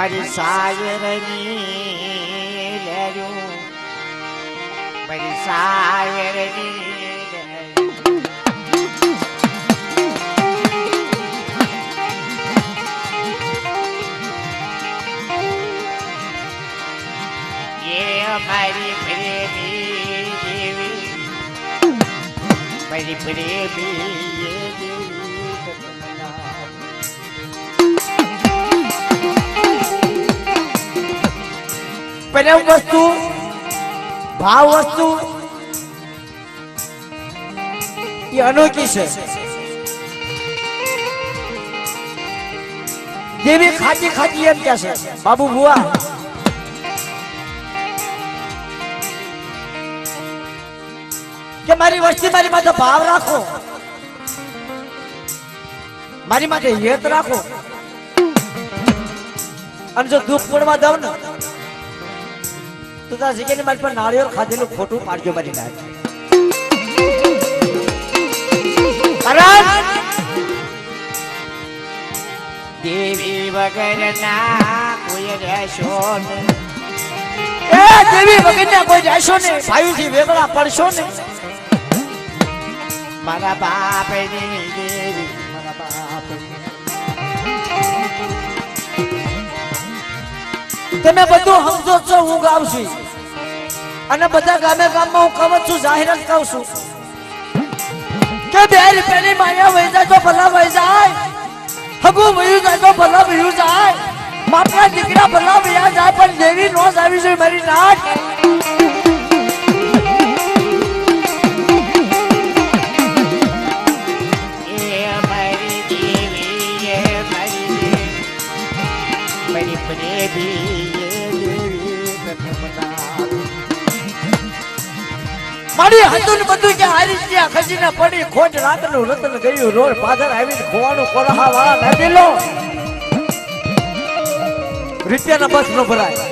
મારી સાયરની લેરું મારી સાયરની મારી પ્રેમી દેવી મારી પ્રેમી દેવી પ્રેમ વસ્તુ ભાવ વસ્તુ એ અનોખી છે. દેવી ખાતી ખાતી એમ કે છે બાબુ બુઆ કે મારી વસ્તી મારી માથે ભાવ રાખો, મારી માથે હેત રાખો, અને જો દુઃખ પડવા દઉં ને તો તારા જગ્યાની મારી પર નાળિયેર ખાધેલું ખોટું પાડજો મારી નાખ. દેવી વગર ના કોઈ રહેશો ને, એ દેવી વગર ના કોઈ રહેશો ને, ભાઈથી વેગળા પડશો ને. મારા બાપ ની દેવી મારા બાપ તમે બધું સમજો છો. હું ગાઉં છું અને બધા ગામે ગામમાં હું કહું છું, જાહેરાત કહું છું કે બેર પેલી માયા વહી જાય તો ભલા વહી જાય, હગું વહ્યું જાય તો ભલા વહ્યું જાય, માપના દીકરા ભલા વહ્યા જાય, પણ દેવી નો આવી જોઈએ મારી નાક. મારી હતું બધું કે હારી ત્યાં ખસીને પડી ખોજ રાતનું રતન ગયું રોડ પાછળ આવીને ખોવાનું કોરહા વાળા નાખી લો. રૂપિયાના બસ નો ભરાય.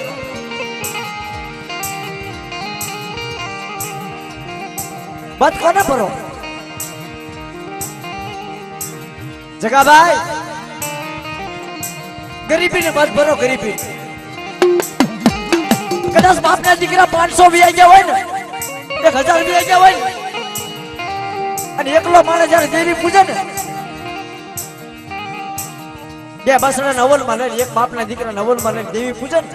બસ કોને ભરો જગાભાઈ? ગરીબી ને બસ ભરો. ગરીબી કદાચ બાપના દીકરા 500 વ્યાઈ ગયા હોય ને, 1000 વ્યાઈ ગયા હોય ને, અને એકલો માણસ જયારે દેવી પૂજે ને, બે બસના નવલ માં લઈને એક બાપના દીકરા નવલ માં લઈને દેવી પૂજે ને,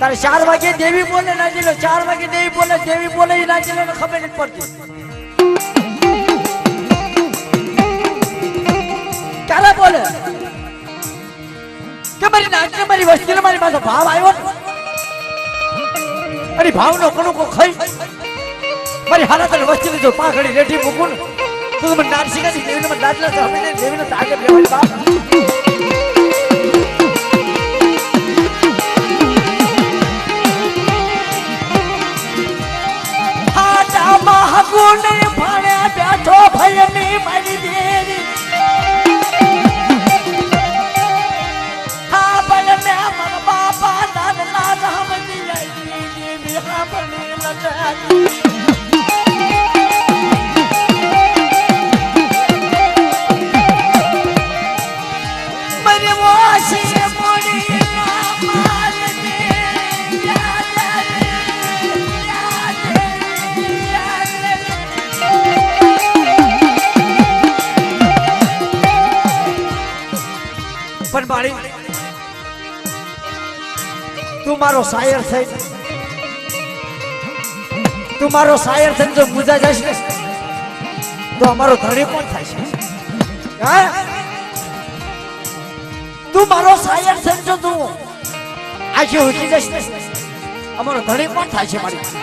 તારે 4 વાગે દેવી બોલે ના ચલે, 4 વાગે દેવી બોલે, દેવી બોલે ના ચલે ને ખબર નથી પડતી. ક્યારે બોલે કે મારી નાચને મારી વસ્તીને મારી પાસે ભાવ આવ્યો ને, અને ભાવનો કણુકો ખાઈ મારી હાલત અને વસ્તીને જો પાઘડી રેઠી મૂકું ને તો મને નાનસિંગાની દેવીને મને લાજ લાગે. હવે દેવીને તાકે બેવાય બાપ. હાટા મહાગુણે ભાણે બેઠો ભયની મારી દેવી. પણ મારી તું મારો શાયર થઈ, તું મારો શાયર થઈ જો મુજા જઈશ ને તો અમારો ધણી કોણ થાય છે? તું મારો શાયર થઈ જો તું આખી ઉઠી જઈશ ને અમારો ધણી કોણ થાય છે? મારી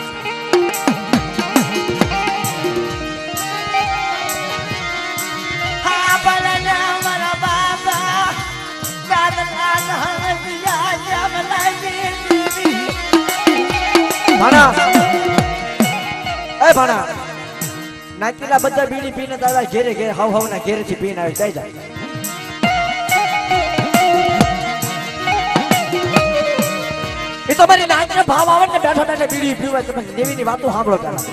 ભાણા એ ભાણા નાચીલા બધા બીડી પીને દાદા ઘેરે ઘેરે હાવ હાવ ના ઘેરે થી પીને આવી જાય. એ તો મારી નાચને ભાવ આવે ને બેઠા બેઠા બીડી પીવાય. તમે દેવીની વાતો સાંભળો પેલા.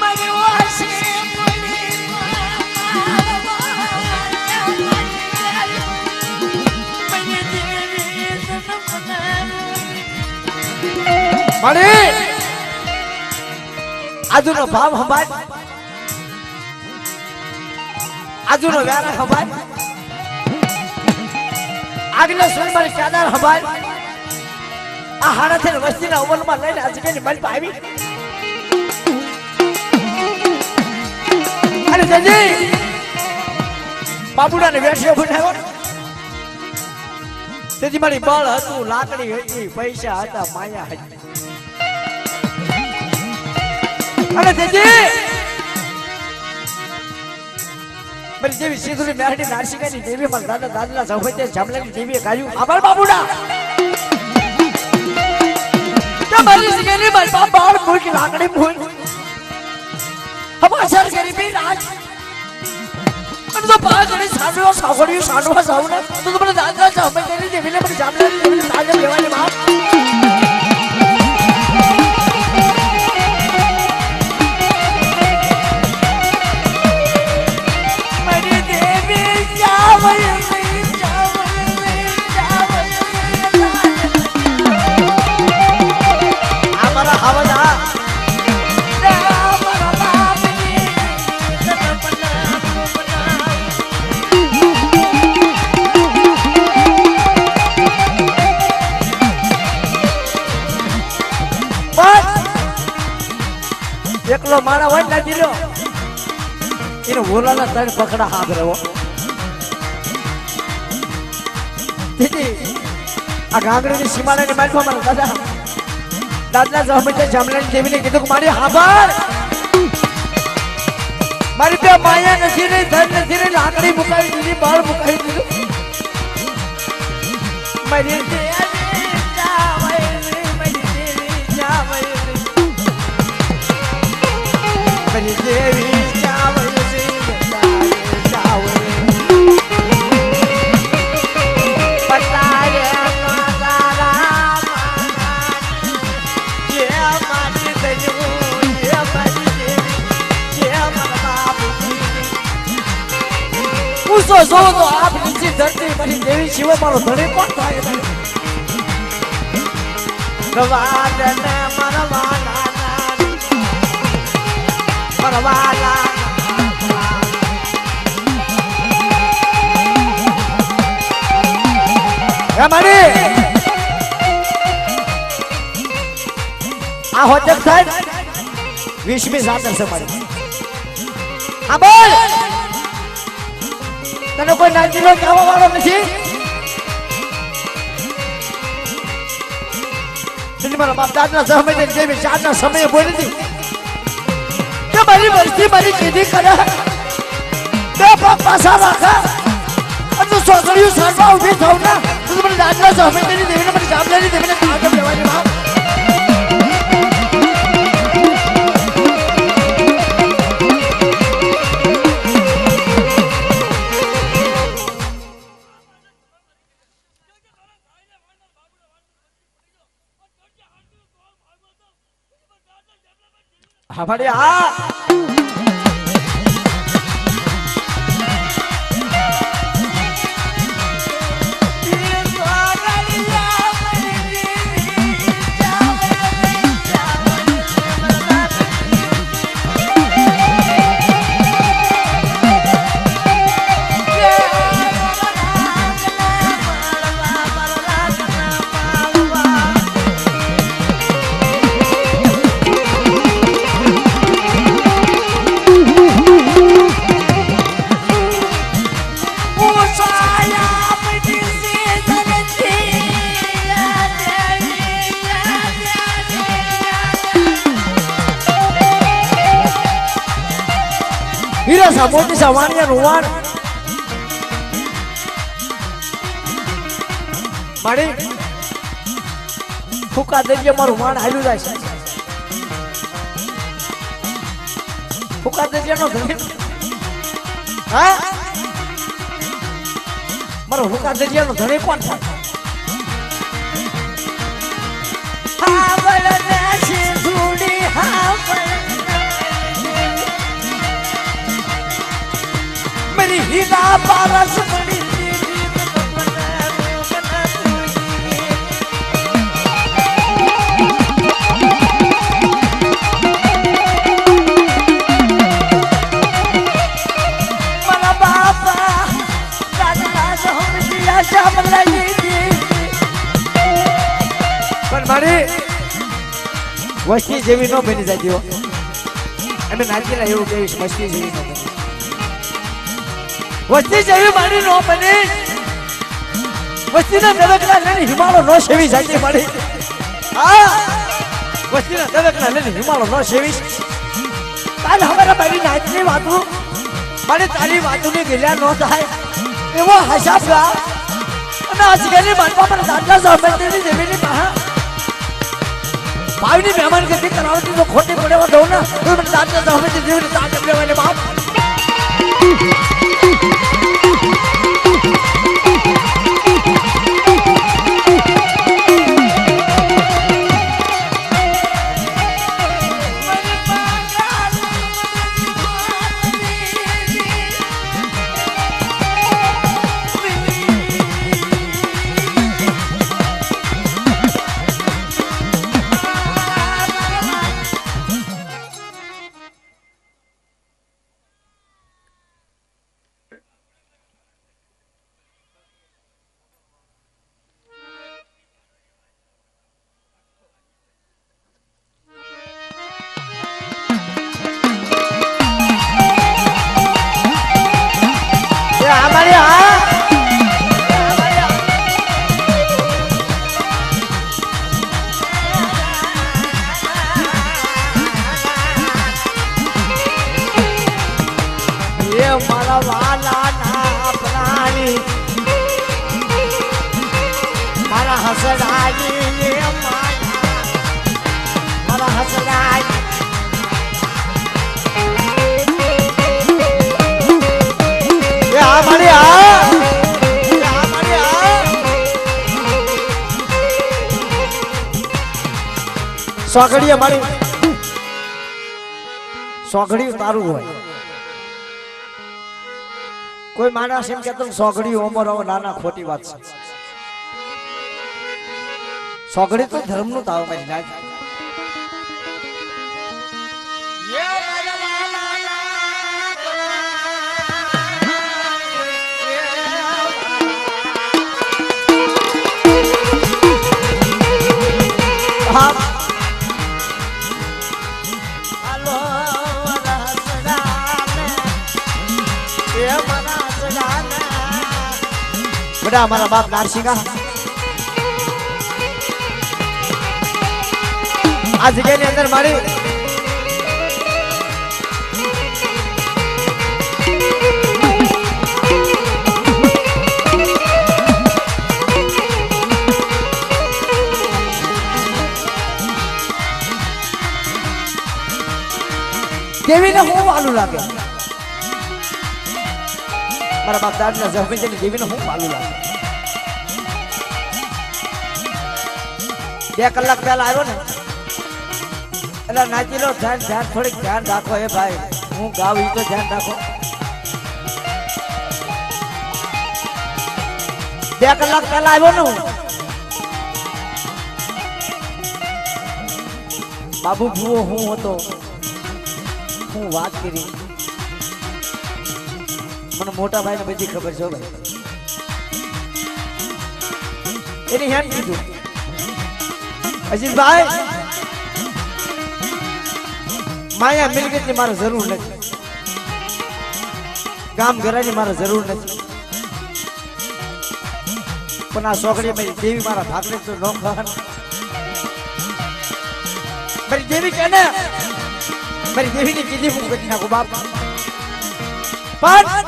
મારી વાસી મારી આજુનો ભાવ સંભાળ, આજુનો વ્યારા સંભાળ, આગલા સુર મારી ચાદર સંભાળ. આ હાડાથી વસ્તીના ઓવરમાં લઈને આજની મલ આવી અને જજી બાબુડાને વેઠ્યો બનાવ્યો. તેથી મારી બળ હતું, લાકડી હતી, પૈસા હતા, માયા હતી. અને તેથી મારી દેવી સિંધુરી મેરડી નારસિંગાની દેવી પણ દાદા દાદલા સૌભતે જામલાની દેવીએ ગાયું આભાર બાબુડા. મારી સિંગની મારી બાપ બાળ ભૂલ લાકડી ભૂલ હમાસર ગરીબી રાજ તો પાગડી સાડવા સાગડિયું સાડવા સાવને તો મને દાદા સૌભતે દેવીને મને જામલાની દેવીને તાજે લેવાની બાપ. એકલો મારા હોય ના દીલો એનો ભોલાના ત્રણ પકડા હાથ રહ્યો. દીદી આ ગાંગડીની સીમાડાની માલમાં મારા દાદા દાદલા જહમતે જામલાની દેવીને કીધું કે મારી હાબર મારી બે માયા નથી રહી, ધન નથી રહી, લાકડી મુકાવી દીધી, બાળ મુકાવી દીધું. મારી દેવી ચાવલ ચાવલ પતાય મારા જે મારી દેવી જે મારી દેવી જે મારા બાપ પૂછો જો તો આપ નીચે ધરતી મારી દેવી શિવ મારો ધણી પણ થાય ગવાદને મરવાના મરવાલા મારી આ હોજક સાહેબ 20મી સાતર છે મારી. હા બોલ તને કોઈ નાચીનો કહેવા વાળો નથી. મારા બાપ દાદા સમય જેવી ચારના સમયે બોલી હતી કે મારી વસ્તી મારી કીધી કરે બે પગ પાછા રાખા અને છોકરીઓ સારવા ઉભી થવ ને તો મને દાદા સમય કરી દેવીને મને જામલાની દેવીને કાગળ લેવાની બાપ. हमारे હીરા સામોટી સવાણિયા રૂવાણ મારી ફૂકા દરિયા મારું માણ હાલ્યું જાય છે. ફૂકા દરિયાનો ધણી હા મારો ફૂકા દરિયાનો ધણી કોણ થાય? હા બળ છે ધૂડી હા मेरी हीरा पारस बड़ी વસ્તી જેવી ન બની જાય અમે નાચેલા એવું કહીશ વસ્તી જેવી ન બની વસ્તી જેવી મારી નો બની વસ્તીના દરકના લઈને હિમાલય નો સેવી જાય મારી હા વસ્તીના દરકના લઈને હિમાલય નો સેવી કાલ હમારા મારી નાચની વાતું મારી તારી વાતોની ગિલ્યા ન થાય એવો હિસાબ ગા અને આજકાલની માનવા પર દાદા સાંભળતી દેવીની બહાર ભાવની મહેમાન ગતિ કરાવતી તો ખોટી પડે દઉં ને તો મને દાદા સાંભળતી દેવીની દાદ લેવાને બાપ સોગડી અમારી સોગડી તારું હોય કોઈ માણસ એમ કહેતો સોગડી ઓમર નાના ખોટી વાત છે સોગડી તો ધર્મનું તાવ મારી નાખ બધા અમારા બાપ નારસિંગા આ જગ્યાની અંદર મારી દેવીને હું વાલું લાગે મારા બાપ દાદા જમીન દેવીને હું વાલું લાગે 2 કલાક પહેલા આવ્યો ને એટલે નાચી લો ધ્યાન થોડીક ધ્યાન રાખો એ ભાઈ હું ગાવ ઈ તો ધ્યાન રાખો 2 કલાક પહેલા આવ્યો ને હું બાબુ ભૂવો હું હતો હું વાત કરી મને મોટા ભાઈ ને બધી ખબર છે ભાઈ એની હેમ કીધું અજીતભાઈ માયા મિલકત ની મારે જરૂર નથી ગામ ઘરાની મારે જરૂર નથી પણ આ સોગડી મારી દેવી મારા ભાગને તો ન ખાન મારી દેવી કે ને મારી દેવી ની કીધી હું કરી નાખું બાપ પણ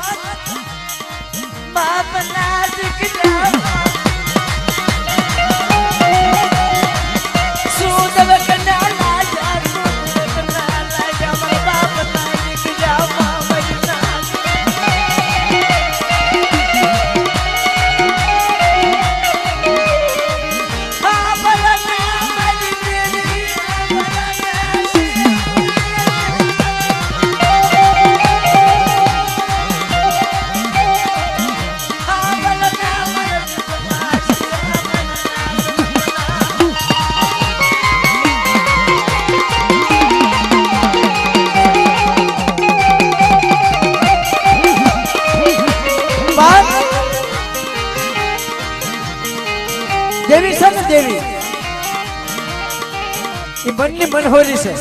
બાપ ના દીકરા મનની મનહોરી છે.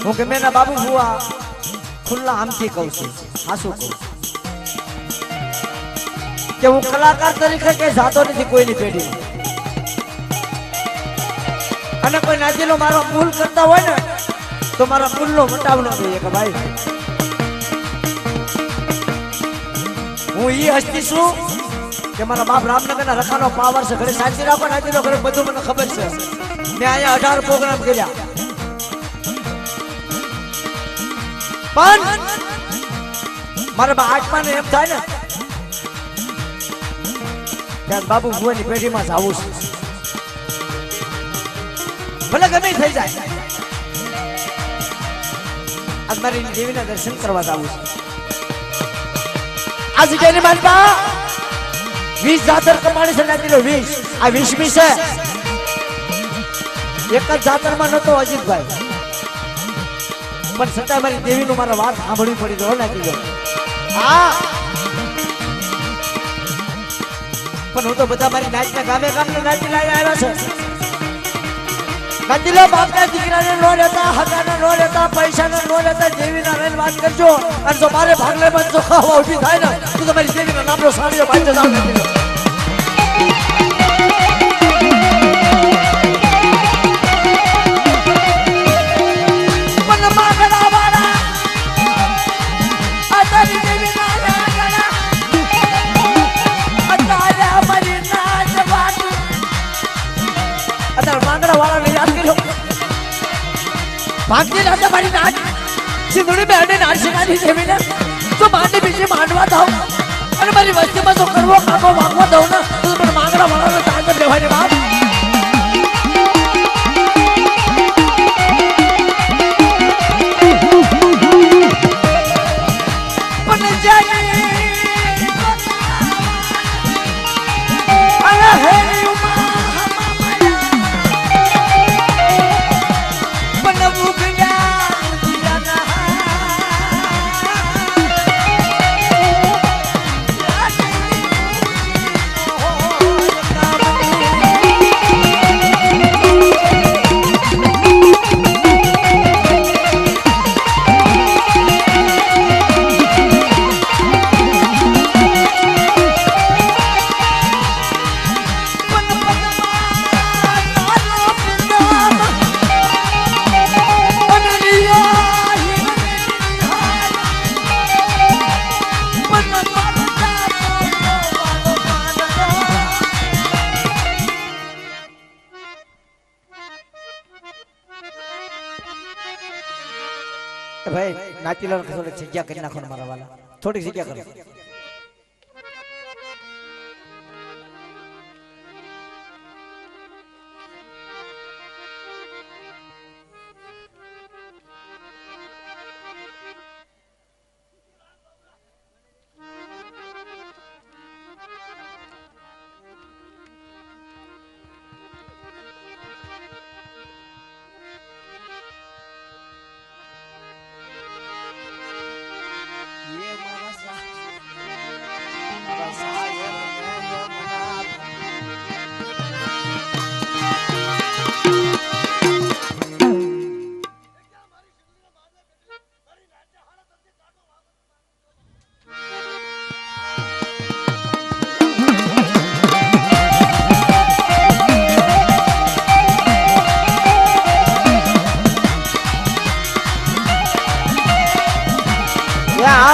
હું કે મેના બાબુ બુઆ ખુલ્લા આમથી કહું છું, હાસું કહું છું કે હું કલાકાર તરીકે કે જાતો નથી કોઈની પેઢી, અને કોઈ નાચીલો મારો ભૂલ કરતા હોય ને તો મારા ભૂલનો વટાવ ન જોઈએ કે ભાઈ હું ઈ હસ્તી છું કે મારા બાપ રામનગરના રખાનો પાવર છે. ઘરે સાચી રાખો નાચીલો ઘરે બધું મને ખબર છે. મેં અહીંયા 18 પ્રોગ્રામ કર્યા, પણ મારા આત્મા ને એમ થાય ને ત્યારે બાબુ ભુવાની પેઢીમાં જ આવું છું, ભલે ગમે થઈ જાય. આજ મારી દેવીના દર્શન કરવા જ આવું છું. આ જગ્યાની માનતા 20 જાતર કમાણી છે નાખી 20 આ 20મી છે. એક જ જાતરમાં નતો અજીતભાઈ, પણ છતાં મારી દેવીનું મારા વાત સાંભળવી પડી ગયો નાખી ગયો. હા પણ હું તો બધા મારી નાચના ગામે ગામને નાચી લાવી આવ્યા છે. નાચી લો બાપના દીકરાને નો લેતા, હગાને નો લેતા, પૈસાને નો લેતા, દેવીના રહીને વાત કરજો. અને જો મારે ભાગલે માં જો ખાવા ઉભી થાય ને તો તમારી દેવીના નામનો સાડીઓ બાંધે જાવ નાખી લો. भाग्य लाता मारी नाच सिंधुड़ी में अड़े नाच सिखानी देवी ने तो मारने पीछे मांडवा था और मारी वस्ती में तो करवो काको मांगवा दो ना तो पर मांगरा वाला ने ताकत देवाई ने बाप पन जाने अरे हे भाई नाचीला थोड़ी जग्या कर नाखो मारा वाला थोड़ी जग्या करो.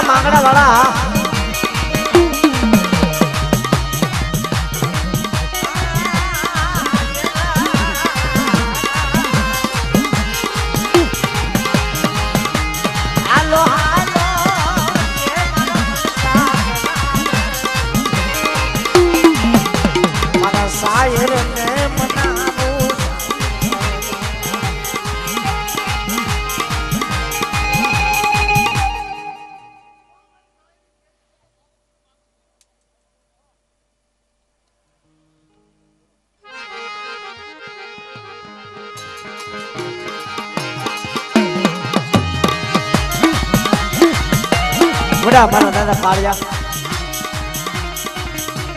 मांगड़ा वाला हालो हालो मारा शायर ने मनावो બુડા મારા દાદા કાળિયા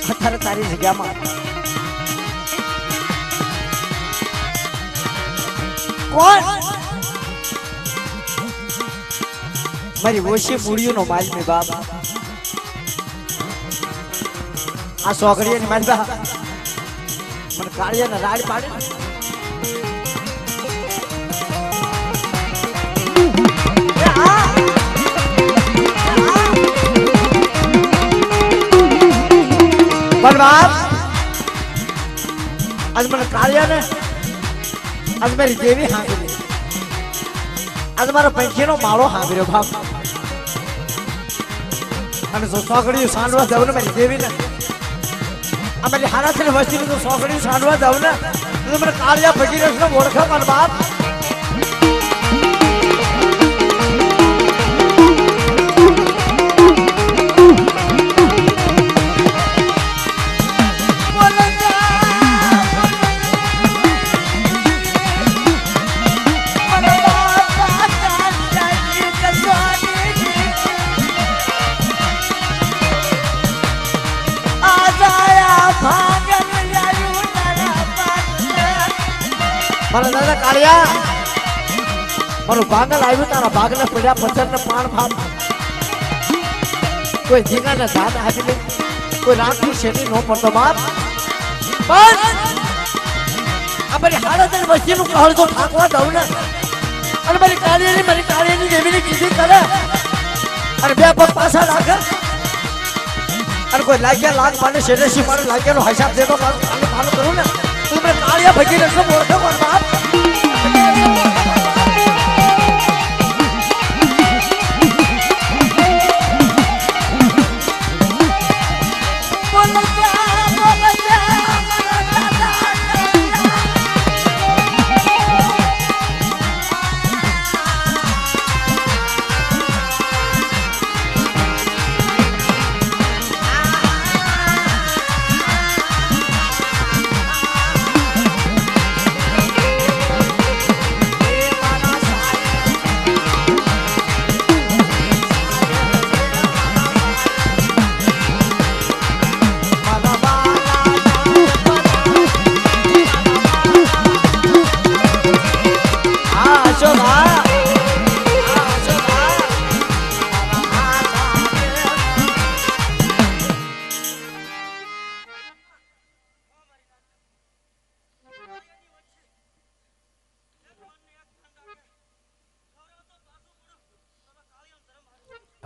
અત્યારે તારી જગ્યામાં કોણ મારી ઓછી મૂડીઓનો માલ મે બાપ આ સોગડીએ ની મારી બા મને કાળિયાને રાડ પાડે પણ બાપ આજ મને કાળિયાને આજ મારી દેવી હાંગી આજ મારા પંખીનો માળો હાંભર્યો બાપ અને જો સોગડીયું સાંડવા જાવ ને મારી દેવી ને આ મારી હારાથી વસ્તી તો સોગડીયું સાંડવા જાવ ને તો મને કાળિયા ફકીર નો ઓળખા પણ બાપ મારા દાદા કાળિયા મારું ભાગલ આવ્યું તારા ભાગને પડ્યા પથ્થર ને પાણ ભાગ કોઈ જીગાને ધાન આપી દે કોઈ રામથી શેરી નો પડતો બાપ બસ આ મારી હાલત અને વસ્તીનું કહળ તો ઠાકવા દઉં ને અને મારી કાળિયાની દેવીની કીધી કરે અને બે પગ પાછા રાખે અને કોઈ લાગ્યા લાગ પાને શેરેસી મારે લાગ્યાનો હિસાબ દેતો મારું કરું ને તું મને કાળિયા ભગી રસ્તો બોલતો પણ બાપ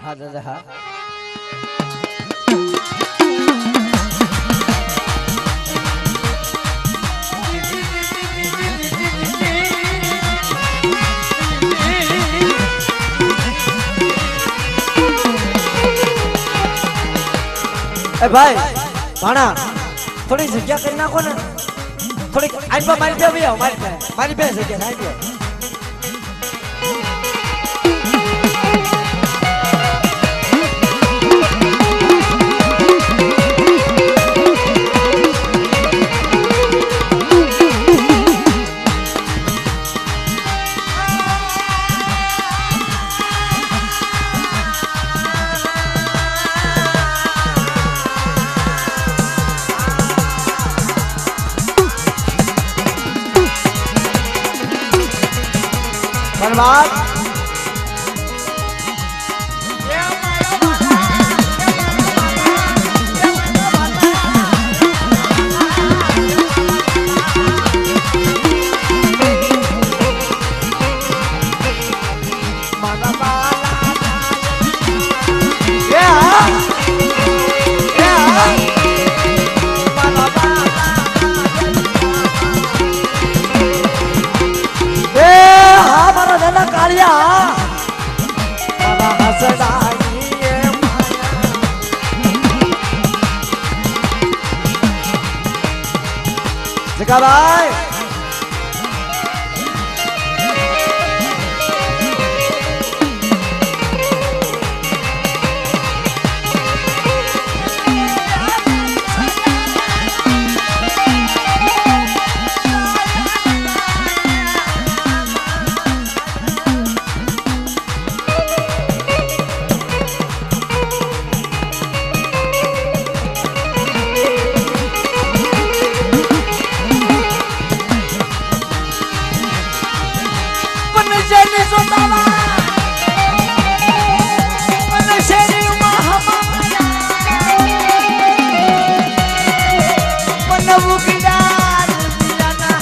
હા દાદા હા એ ભાઈ ભાણા થોડી જગ્યા કરી નાખો ને થોડીક આઈપા મારી બે ભાઈ મારી બે જગ્યા આઈ ધન્યવાદ જગાભાઈ શેરી સોતાવા મને શેરીમાં હમાયા મને ઉગડા દિલાના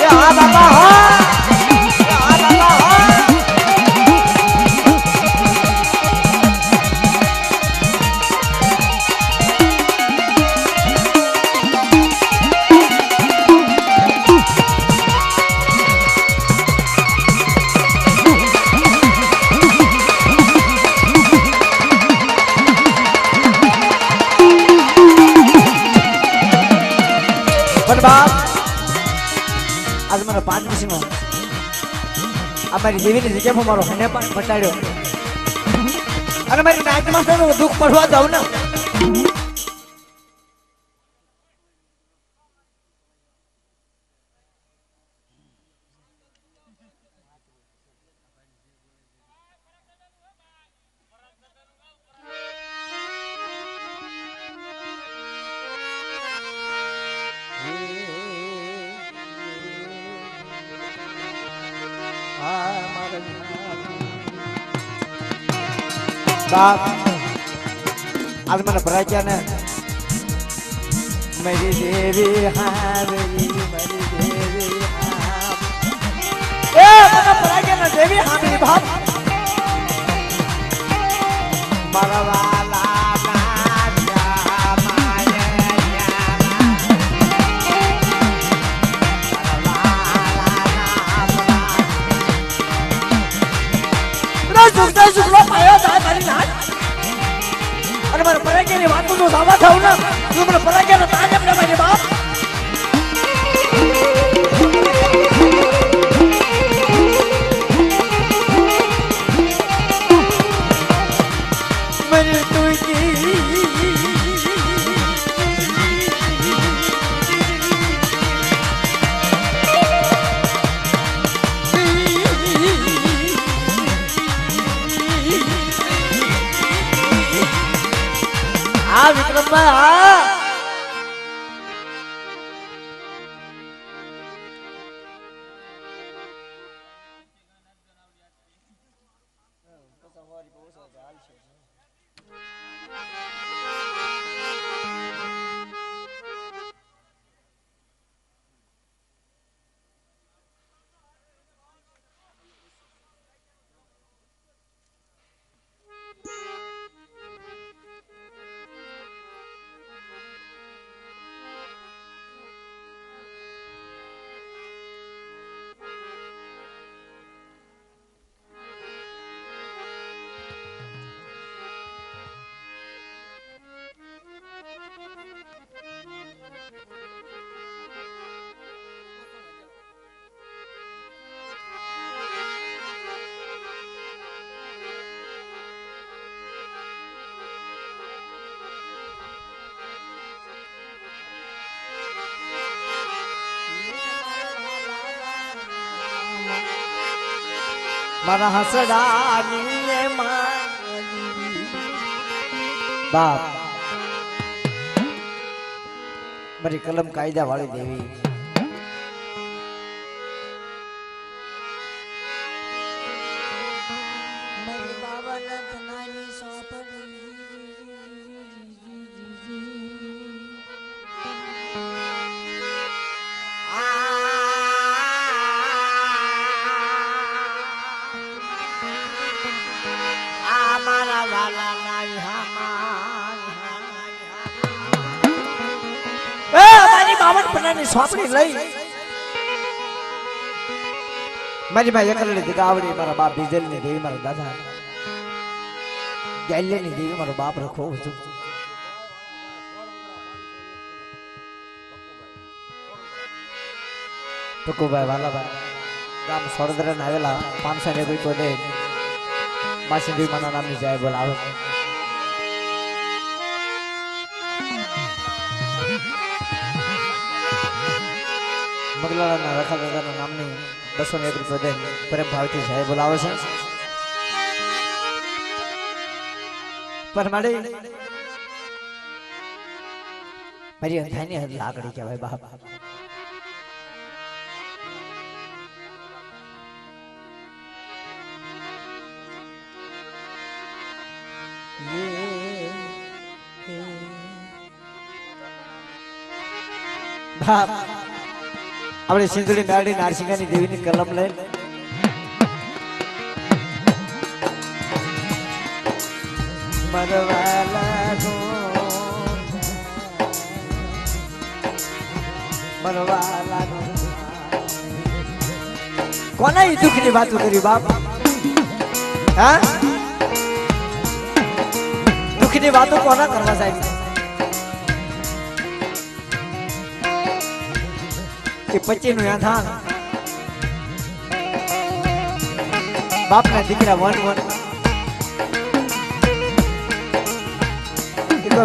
યા બાબા હા आज मारा 5 दिवस में અમારી દેવીની જગ્યામાં મારો હને પણ પટાડ્યો અને મારી નાચમાં તો દુઃખ પડવા દઉં ને बाप आज मैंने भरा क्या ने मेरी देवी हाँ मेरी देवी हाँ ए मैंने भरा क्या ने देवी हाँ मेरी बाप मारा वाला शुक्ला पाया था मारी नाच अरे मेरे परे के लिए बात तो सावा था ना तू मेरे परे के ताज अपने मेरे बाप मेरी तू की विक्रम भाई मारा हसडानी बाप मेरी कलम कायदा वाली देवी मेरे बाबा ने बनाई सोपड़ी सोपड़ी लई मारी भाई कर ली गावड़ी मारा बाप डीजल ने देवी मारा दादा गैले ने देवी मारा बाप रखो तो भाई वाला भाई गाम सोडदरे नावेला 500 ने कोई को दे मासी देवी माना नाम जाय बोलावे मगलाना रखा दादा ना नाम नहीं 201 रुपया दे प्रेम भाव थी जाय बोलावे छे पर माडे મારી અંધાની હદ લાકડી કહેવાય બાપ. બાપ આપણે સિંધુડી મેરડી નારસિંગાની દેવીની કલમ લઈ કોના ઈ દુઃખ ની વાતો કરી બાપ? હા, દુઃખ ની વાતો કોના કરવા સાહેબ? કે 25 નું યાથાણ બાપ ના દીકરા વન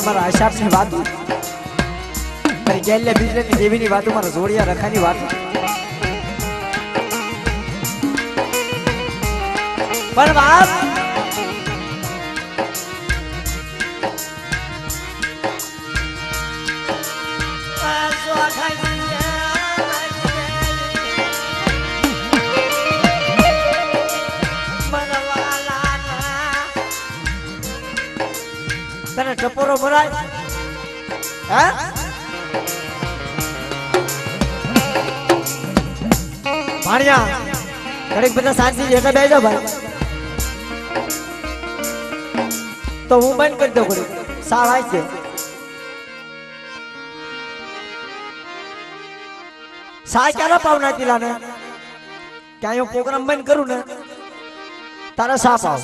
મારા આશાપ ની વાતો, મારી ગેલ્યા બીજની દેવીની વાતો, મારા જોડિયા રખાની વાતો. પણ બાપ તને ટપોરો ભરાય? હા, ભાણિયા ઘડીક બધા શાંતિ હેઠા બેસી જાઓ ભાઈ. તો હું બંધ કરી દઉં ઘડીક. સાવ આવી છે સા ક્યારે પાવ નાખી લાને ક્યાં હું પ્રોગ્રામ બંધ કરું ને તારા સા પાવ